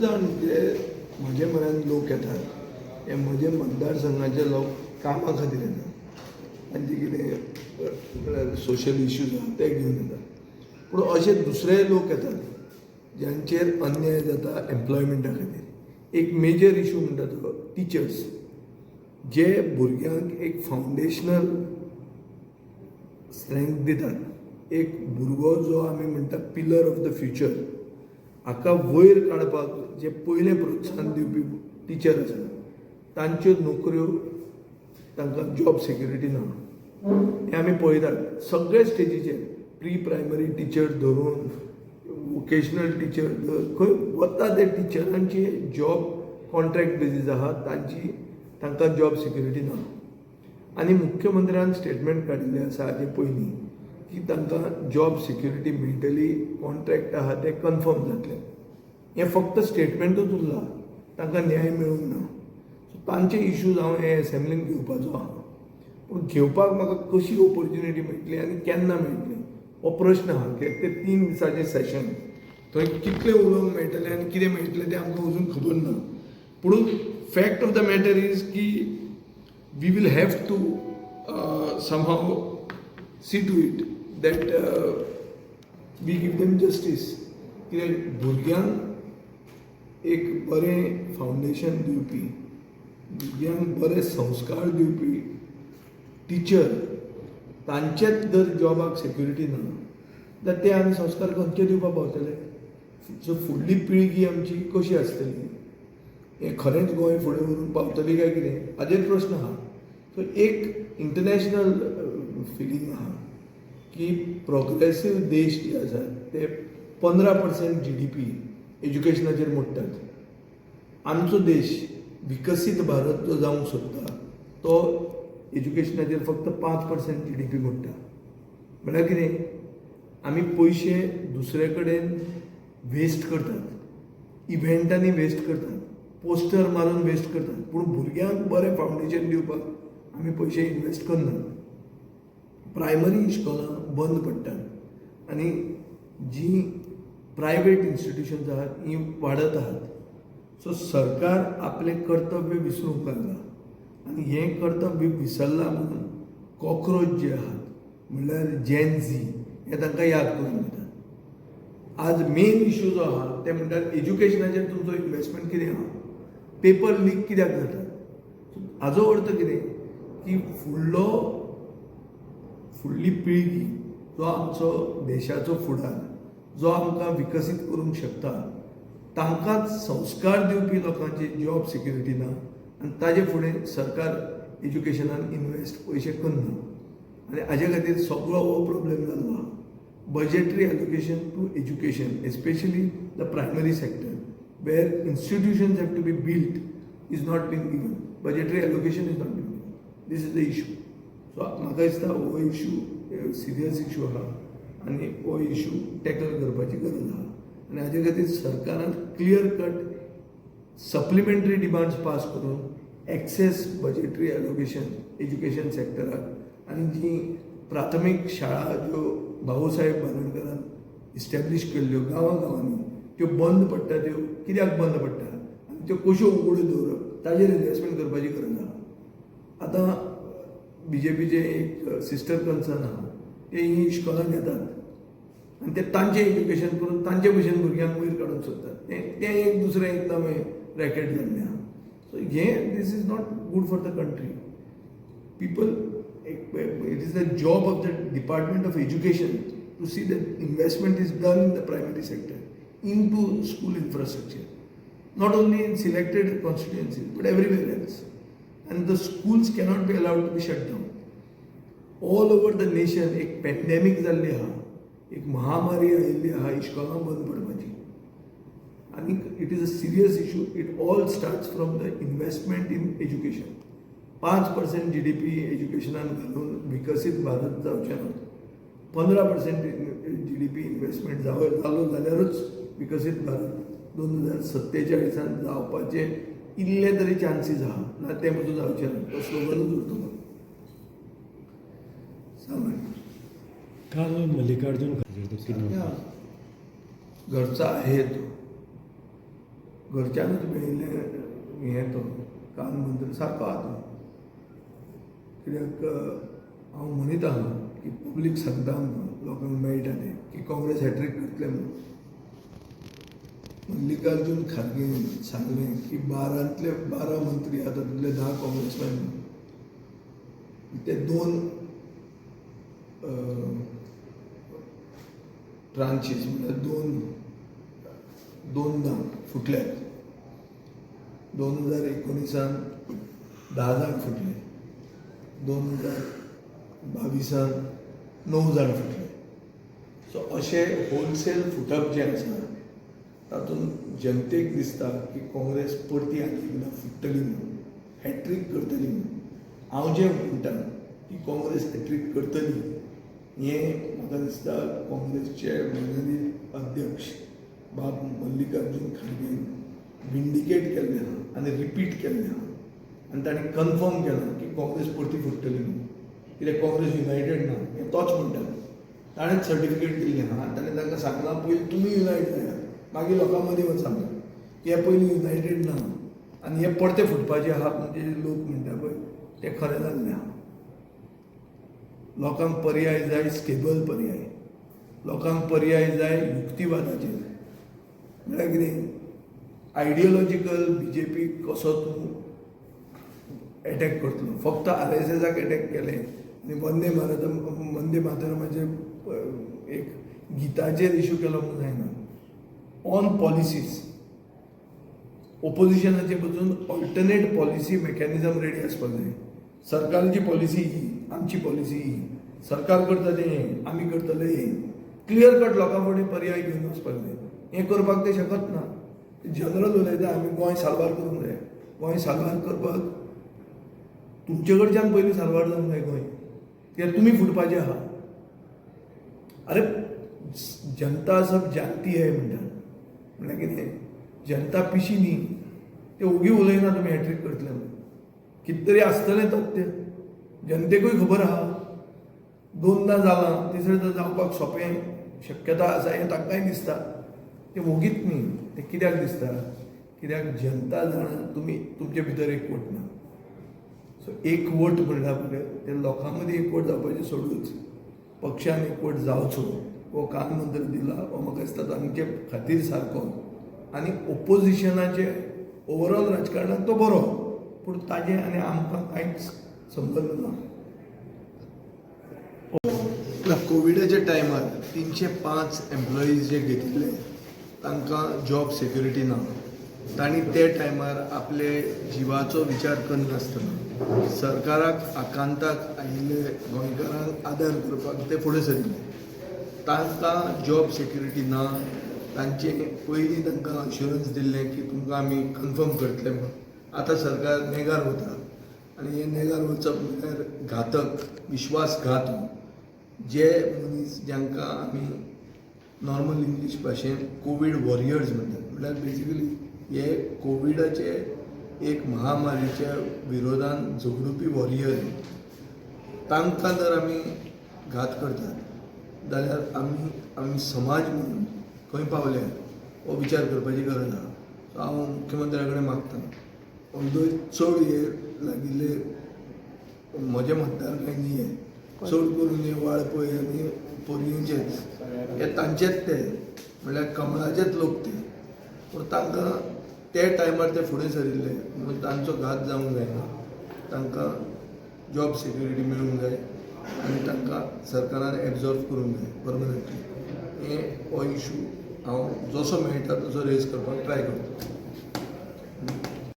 जाण जे म्हजे म्हऱ्यान लोक येतात हे म्हजे मतदारसंघाचे लोक कामा खातीर येतात तांचे कितें सोशल इश्यूज आसा ते घेवन येतात. पूण अशे दुसरे लोक येतात ज्यांचेर अन्याय जाता एम्प्लॉयमेंटा खातीर. एक मेजर इश्यू म्हणटा तो टिचर्स, जे भुरग्यांक एक फावंडेशनल स्ट्रेंथ दितात. एक भुरगो जो आमी म्हणटा पिलर ऑफ द फ्युचर, हाका वयर काडपाक जे पयले प्रोत्साहन दिवपी टिचर आसा तांच्यो नोकऱ्यो, तांकां जॉब सिक्युरिटी ना. हें आमी पळयतात सगळे स्टेजीचेर. प्री प्रायमरी टीचर धरून वोकेशनल टीचर खंय वता ते टिचरांची जॉब कॉन्ट्रॅक्ट बेजीस आहा, तांकां जॉब सिक्युरिटी ना. आनी मुख्यमंत्र्यान स्टेटमेंट काडिल्लें आसा हाजे पयलीं की तांकां जॉब सिक्युरिटी मेळटली, कॉन्ट्रॅक्ट आहा ते कन्फर्म जातले. हें फक्त स्टेटमेंटूच उरलां, तांकां न्याय मेळूंक ना. सो तांचे इश्यूज हांव हे एसेंब्लीन घेवपाचो आहा. पूण घेवपाक म्हाका कशी ऑपॉर्च्युनिटी मेळटली आनी केन्ना मेळटली हो प्रश्न आहा. कित्याक ते 3 दिसाचें सेशन, थंय कितलें उलोवंक मेळटलें आनी कितें मेळटलें तें आमकां अजून खबर ना. पूण fact of the matter is की we will have to somehow see to it that we give them justice. कित्याक भुरग्यांक एक बरें फावंडेशन दिवपी, भुरग्यांक बरे संस्कार दिवपी टीचर तांचेच जर जॉबाक सिक्युरिटी ना जाल्यार ते आमी संस्कार खंयचे दिवपाक पावतले. सो फुडली पिळगी आमची कशी आसतली, हें खरेंच गोंय फुडें व्हरून पावतली काय कितें हाजेर प्रश्न आहा. सो एक इंटरनॅशनल फिलींग आहा की प्रोग्रेसीव देश जे आसात ते 15% GDP एज्युकेशनाचेर मोडटात. आमचो देश विकसीत भारत जो जावंक सोदता तो एज्युकेशनाचेर फक्त 5% GDP मोडटा. म्हळ्यार कितें, आमी पयशे दुसरे कडेन वेस्ट करतात, इव्हेंटांनी वेस्ट करतात, पोस्टर मारून वेस्ट करतात. पूण भुरग्यांक बरें फावंडेशन दिवपाक आमी पयशे इन्वेस्ट करनात. प्रायमरी इस्कॉलां बंद पडटात आनी जी प्रायवेट इन्स्टिट्यूशन्स आहात ही वाडत आहात. सो सरकार आपलें कर्तव्य विसरूंक लागला आनी हें कर्तव्य विसरलां म्हणून कॉक्रोच जे आहात म्हणल्यार जेन झी हे तांकां याद करून दितात. आज मेन इश्यू जो आहा ते म्हणटात एज्युकेशनाचेर तुमचो इन्वेस्टमेंट कितें आहा, पेपर लीक कित्याक जातात. हाजो अर्थ कितें की फुडली पिळगी जो आमचो देशाचो फुडार, जो आमकां विकसीत करूंक शकता, तांकांच संस्कार दिवपी लोकांची जॉब सिक्युरिटी ना आनी ताजे फुडें सरकार एज्युकेशनान इन्वेस्ट पयशे करना. आनी हाजे खातीर सगळो हो प्रॉब्लेम जाल्लो आहा. Budgetary allocation to education, especially the primary sector where institutions have to be built is not been given. Budgetary allocation is not been given. This is the issue. So म्हाका दिसता हो इश्यू सिरियस इश्यू आहा आनी हो issue tackle करपाची गरज आहा. आनी हाजे खातीर सरकारान clear cut supplementary demands pass करून एक्सेस बजेटरी एलोकेशन एज्युकेशन सेक्टराक आनी जी प्राथमीक शाळा ज्यो भाऊसाहेब बांदोडकरान इस्टॅब्लीश केल्ल्यो गांवांनी त्यो बंद पडटा. त्यो कित्याक बंद पडटा आनी त्यो कश्यो उगड्यो दवरप ताजेर इन्वेस्टमेंट करपाची गरज आहा. आतां BJPचे एक सिस्टर कन्सर्न आहा, ते ही इश्कॉलां घेतात आनी ते तांचें एज्युकेशन करून तांचे भशेन भुरग्यांक वयर काडूंक सोदतात. तें एक दुसरें एक नवें रॅकेट जाल्लें आहा. सो हें this is not good for the country. People, it is the job of the department of education to see that investment is done in the primary sector in to school infrastructure, not only in selected constituencies but everywhere else. And the schools cannot be allowed to be shut down. All over the nation एक pandemic जाल्ली आहा, एक महामारी आयिल्ली आहा इश्कॉलां बंद पडपाची. आनी it is a serious issue. It all starts from the investment in education. 5% GDP एज्युकेशनान घालून विकसीत भारत जावचें ना. 15% GDP इन्वेस्टमेंट जालो जाल्यारूच विकसीत भारत 2047 जावपाचें इल्ले तरी चान्सीस आहा. ना तें पसून जावचें ना. तो स्लोगनूच उरतो. काल मल्लिकार्जुन घरचा आहे तो घरच्यांच मेळिल्लें हें तो कान मंत्री सारको आहा कित्याक हांव म्हणीत आहा की पब्लीक सांगता आमकां लोकांक मेळटा तें की काँग्रेस हॅट्रीक करतले म्हणून. मल्लिकार्जून खारगेन सांगलें की 12 मंत्री आतां तातूंतले 10 काँग्रेसमॅन. ते 2 ब्रांचीस म्हणल्यार दोनदा फुटल्यात. 2019 10 जाण फुटले, 2022 9 जाण फुटले. सो अशें होलसेल फुटप जें आसा तातूंत जनतेक दिसता की काँग्रेस परती आनी एकदां फुट्टली म्हणून, हॅट्रीक करतली म्हणून. हांव जें म्हणटा की काँग्रेस हॅट्रीक करतली हें म्हाका दिसता काँग्रेसचे मनोनीत अध्यक्ष बाब मल्लिकार्जून खरगेन विंडिकेट केल्लें आहा आनी रिपीट केल्लें आहा आनी ताणें कन्फर्म केलां की काँग्रेस परती फुट्टली म्हणून. कित्याक काँग्रेस युनायटेड ना हें तोच म्हणटा. ताणेंच सर्टिफिकेट दिल्लें आहा आनी ताणें तांकां सांगलां पयलीं तुमी युनायट जायात मागीर लोकां मदीं वच सांगलां की हे पयलीं युनायटेड ना आनी हे परते फुटपाचे आहा म्हणजे लोक म्हणटा पळय तें खरें जाल्लें आहा. लोकांक पर्याय जाय स्टेबल पर्याय, लोकांक पर्याय जाय युक्तिवादाचेर. म्हळ्यार कितें आयडियोलॉजिकल BJP कसो तूं एटॅक करतलो. फक्त RSSक एटॅक केलें आनी वंदे मातरमाचे एक गिताचेर इशू केलो म्हणून जायना. ऑन पॉलिसीज ओपोजिशनाचे बसून ऑल्टरनेट पॉलिसी मेकॅनिझम रेडी आसपाक जाय. सरकाराची पॉलिसी ही, आमची पॉलिसी ही, सरकार करता तें हें, आमी करतले हें. क्लियर कट लोकां फुडें पर्याय घेवन वचपाक जाय. हें करपाक ते शकत ना. जनरल उलयता आमी गोंय साल्वार करूंक जाय. गोंय साल्वार करपाक तुमचे कडच्यान पयलीं साल्वार जावंक जाय गोंय. कित्याक तुमी फुटपाचे आहा. अरे जनता सब जानती है म्हणटा. म्हळ्यार कितें जनता पिशी न्ही. ते ओगी उलयना तुमी हॅट्रीक करतले म्हणून. कितें तरी आसतलें तथ्य. जनतेकूय खबर आहा. 2दा जालां, तिसऱ्यांदा जावपाक सोंपें शक्यता आसा हें तांकांय दिसता. ते ओगीच न्ही. ते कित्याक दिसता? कित्याक जनता जाणा तुमी तुमचे भितर एकवट ना. सो एकवट म्हणटा पळय ते लोकां मदीं एकवट जावपाचें सोडूच पक्षान एकवट जावचो हो कान मंत्र दिला हो म्हाका दिसता तांचे खातीर सारको. आनी ओपोजिशनाचे ओवरऑल राजकारणाक तो बरो, पूण ताजें आनी आमकां कांयच संबंद ना. कोविडाच्या टायमार 305 एम्प्लॉईज जे घेतिल्ले तांकां जॉब सेक्युरिटी ना. तांणी ते टायमार आपले जिवाचो विचार करनासतना सरकाराक आकांताक आयिल्ले गोंयकारांक आदार करपाक ते फुडें सरिल्ले. तांकां जॉब सेक्युरिटी ना. तांचे पयलीं तांकां अश्युरन्स दिल्लें की तुमकां आमी कन्फर्म करतले म्हणून. आतां सरकार नेगार वता आनी हें नेगार वचप म्हळ्यार घातक, विश्वासघात. जे मनीस जांकां आमी नॉर्मल इंग्लीश भाशेन कोवीड वॉरियर्स म्हणटात. म्हळ्यार बेजिकली हे कोविडाचे एक महामारीच्या विरोधान झगडुपी वॉरियर. तांकां जर आमी घात करतात जाल्यार आमी समाज म्हणून खंय पावले हो विचार करपाची गरज आहा. सो हांव मुख्यमंत्र्या कडेन मागतां ऑल्दो चड हे लागिल्ले म्हजे मतदारकांय न्ही हे चड करून हे वाळपय आनी पोरयेचेच हे तांचेच ते म्हळ्यार कमळाचेच लोक ते. पूण तांकां ते टायमार ते फुडें सरिल्ले म्हणून तांचो घात जावंक जायना. तांकां जॉब सेक्युरिटी मेळूंक जाय आनी तांकां सरकारान एब्जॉर्व करूंक जाय परमनंटली. हो इशू हांव जसो मेळटा तसो रेज करपाक ट्राय करता.